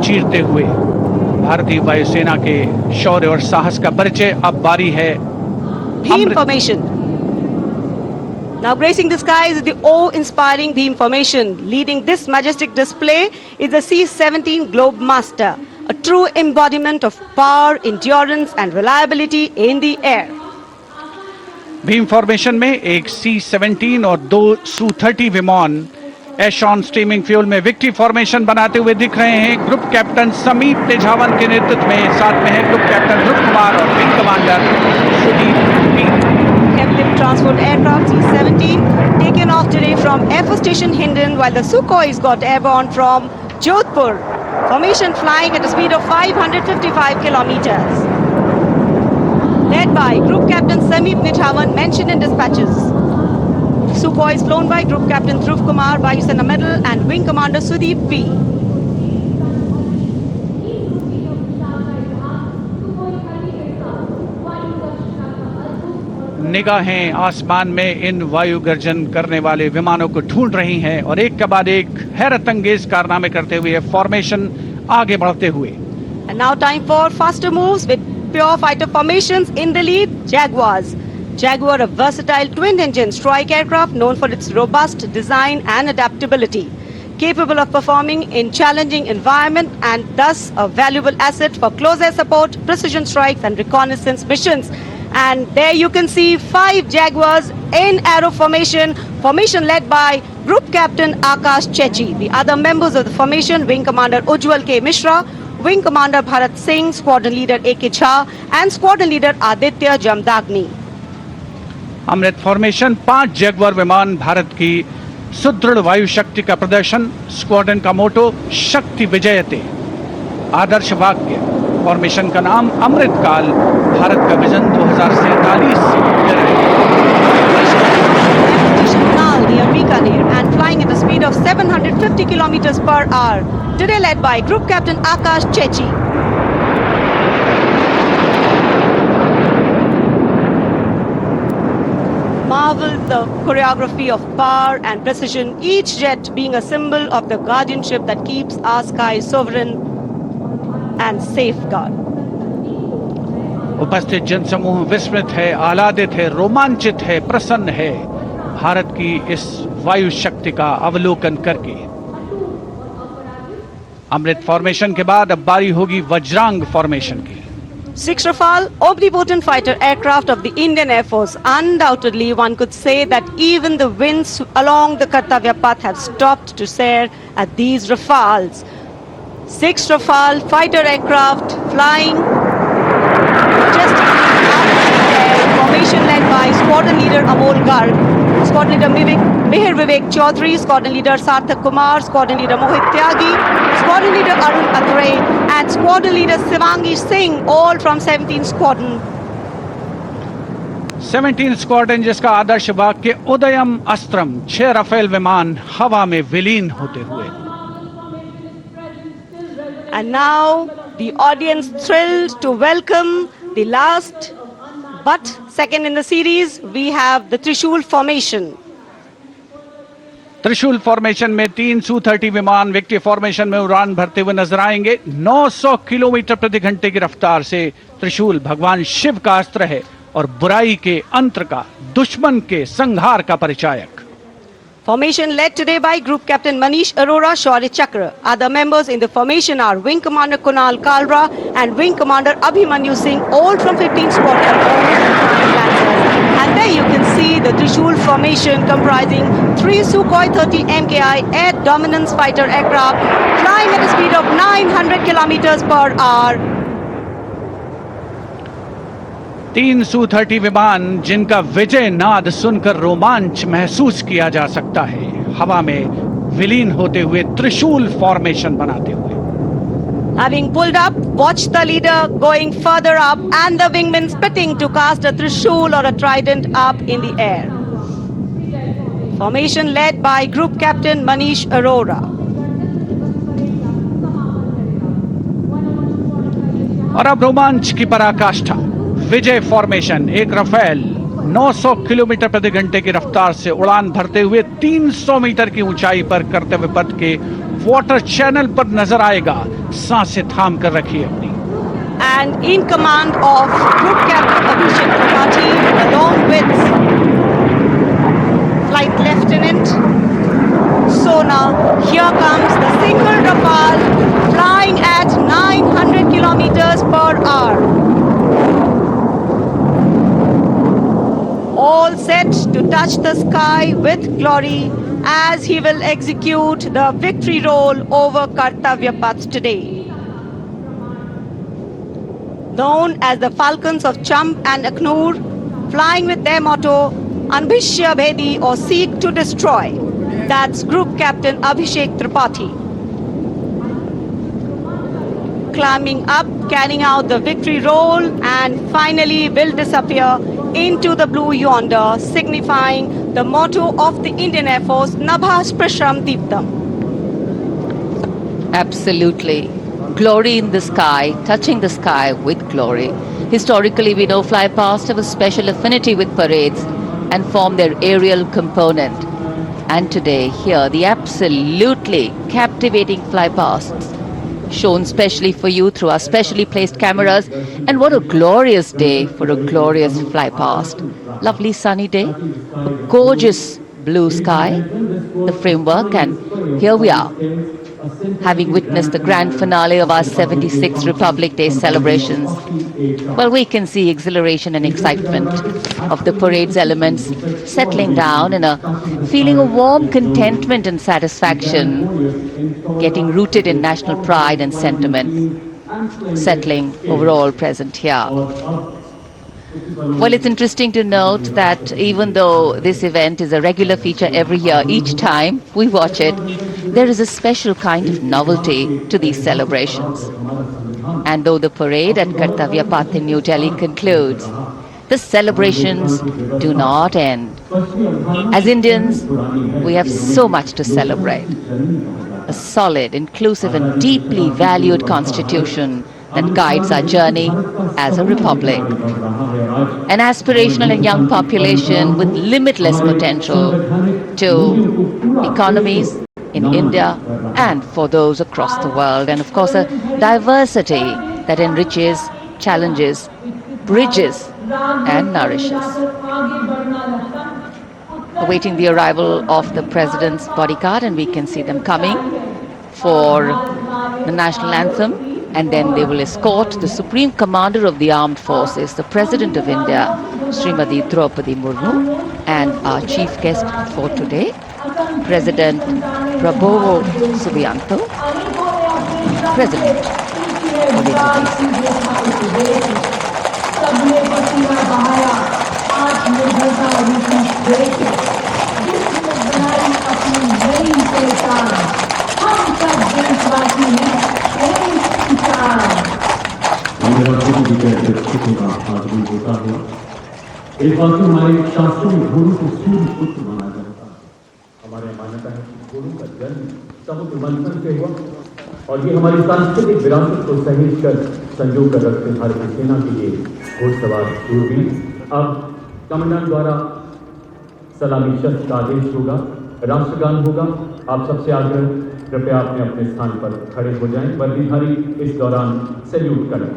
चीरते हुए भारतीय वायुसेना के शौर्य और साहस का परिचय। अब बारी है Beam formation. Now gracing the skies is the awe-inspiring beam formation. Leading this majestic display is the C-17 Globemaster, a true embodiment of power, endurance and reliability in the air. Bhim formation में एक C-17 और 2 Su-30 विमान एशॉन streaming fuel में victory formation बनाते हुए दिख रहे हैं। ग्रुप कैप्टन समीप तेजावन के नेतृत्व में, साथ में है ग्रुप कैप्टन ध्रुव कुमार और wing commander Sudeep P. Captive transport aircraft C-17 taken off today from Air Force Station Hindon, while the Sukhois got airborne from Jodhpur. Formation flying at a speed of 555 kilometers. Led by Group Captain Sameep Nithawan, mentioned in dispatches. Sukhois flown by Group Captain Dhruv Kumar, Vayu Sena Medal, and Wing Commander Sudeep P. निगाहें आसमान में इन वायु गर्जन करने वाले विमानों को ढूंढ रही हैं और एक के बाद एक हैरत अंगेज कारनामे करते हुए फॉर्मेशन आगे बढ़ते हुए। And now time for faster moves with pure fighter formations. In the lead, Jaguars. Jaguar, a versatile twin-engine strike aircraft known for its robust design and adaptability, capable of performing in challenging environment and thus a valuable asset for close air support, precision strikes and reconnaissance missions. And there you can see 5 Jaguars in arrow formation, formation led by Group Captain Akash Chechi. The other members of the formation, Wing Commander Ujjwal K. Mishra, Wing Commander Bharat Singh, Squadron Leader A.K. Jha and Squadron Leader Aditya Jamdagni. Amrit formation 5 Jaguar विमान, भारत की सुदृढ़ वायु शक्ति का प्रदर्शन। Squadron का मोटो शक्ति विजयते, आदर्श वाक्य। फॉर्मेशन का नाम अमृत काल, भारत का विजन 2047 से जुड़े रहे। Near Bikaner and flying at a speed of 750 kilometers per hour. Today led by Group Captain Akash Chechi. Marvel the choreography of power and precision, each jet being a symbol of the guardianship that keeps our sky sovereign and safeguard. उपस्थित जनसमूह विस्मित है, आह्लादित है, रोमांचित है, प्रसन्न है भारत की इस वायु शक्ति का अवलोकन करके। अमृत फॉर्मेशन के बाद अब बारी होगी वज्रांग फॉर्मेशन की। 6 Rafale, omnipotent fighter aircraft of the Indian Air Force. Undoubtedly, one could say that even the winds along the Kartavya path have stopped to stare at these Rafales. 6 Rafale fighter aircraft flying just formation led by Squadron Leader Amol Garg, Squadron Leader Mihir Vivek Chaudhary, Squadron Leader Sarthak Kumar, Squadron Leader Mohit Tyagi, Squadron Leader Arun Athare and Squadron Leader Shivangi Singh, all from 17 Squadron. 17 squadron, जिसका आदर्श वाक्य उदयम अस्त्रम, 6 Rafale विमान हवा में विलीन होते हुए। And now the audience thrilled to welcome the last but second in the series. We have the Trishul formation. त्रिशूल formation में 3 Su-30 विमान विक्ट्री फॉर्मेशन में उड़ान भरते हुए नजर आएंगे। 900 किलोमीटर प्रति घंटे की रफ्तार से त्रिशूल भगवान शिव का अस्त्र है और बुराई के अंत का, दुश्मन के संहार का परिचायक। Formation led today by Group Captain Manish Arora, Shaurya Chakra. Other members in the formation are Wing Commander Kunal Kalra and Wing Commander Abhimanyu Singh, all from 15 Squadron. And there you can see the Trishul formation comprising 3 Sukhoi 30 MKI air dominance fighter aircraft flying at a speed of 900 kilometers per hour. 3 Su-30 विमान, जिनका विजय नाद सुनकर रोमांच महसूस किया जा सकता है, हवा में विलीन होते हुए त्रिशूल फॉर्मेशन बनाते हुए। Having pulled up, watch the leader going further up and the wingmen spitting to cast a trishul or a trident up in the air. Formation led by Group Captain Manish Arora. और अब रोमांच की पराकाष्ठा, विजय formation. एक Rafale 900 kilometre प्रति घंटे की रफ्तार से उड़ान भरते हुए 300 मीटर की ऊंचाई पर कर्तव्य पथ के वाटर चैनल पर नजर आएगा। सांसें थाम कर रखिए अपनी। And in command of Group Captain Abhishek Tripathi, along with Flight Lieutenant Sona, here comes the single Rafale flying at 900 kilometers per hour. All set to touch the sky with glory as he will execute the victory roll over Kartavya Path today. Known as the Falcons of Champ and Aknoor, flying with their motto, Anbhishya Bhedi or Seek to Destroy. That's Group Captain Abhishek Tripathi. Climbing up, carrying out the victory roll, and finally will disappear into the blue yonder, signifying the motto of the Indian Air Force, Nabha Sprisham Deeptam. Absolutely. Glory in the sky, touching the sky with glory. Historically, we know fly past have a special affinity with parades and form their aerial component. And today, here, the absolutely captivating fly pasts shown specially for you through our specially placed cameras. And what a glorious day for a glorious fly past. Lovely sunny day, a gorgeous blue sky, the framework, and here we are, having witnessed the grand finale of our 76th Republic Day celebrations. Well, we can see exhilaration and excitement of the parade's elements settling down in a feeling of warm contentment and satisfaction, getting rooted in national pride and sentiment, settling overall present here. Well, it's interesting to note that even though this event is a regular feature every year, each time we watch it, there is a special kind of novelty to these celebrations. And though the parade at Kartavya Path in New Delhi concludes, the celebrations do not end. As Indians, we have so much to celebrate. A solid, inclusive and deeply valued constitution that guides our journey as a republic. An aspirational and young population with limitless potential to economies in India and for those across the world. And of course, a diversity that enriches, challenges, bridges and nourishes. Awaiting the arrival of the President's bodyguard, and we can see them coming for the national anthem. And then they will escort the Supreme Commander of the Armed Forces, the President of India, Srimati Draupadi Murmu, and our chief guest for today, President Prabowo Subianto, President of एक बात तो हमारे शास्त्रों में घोड़ों को सूर्य पुत्र माना जाता है। हमारे मान्यता है कि घोड़ों का जन्म समुद्र मंथन से हुआ और ये हमारी सांस्कृतिक विरासत को सहेज कर संजो कर रखते भारतीय सेना के लिए घोड़सवार शूरवीर। अब कमांडेंट द्वारा सलामी शस्त्र का आदेश होगा, राष्ट्रगान होगा। आप सबसे आग्रह कृपया अपने अपने स्थान पर खड़े हो जाएं। वर्दीधारी इस दौरान सैल्यूट करें।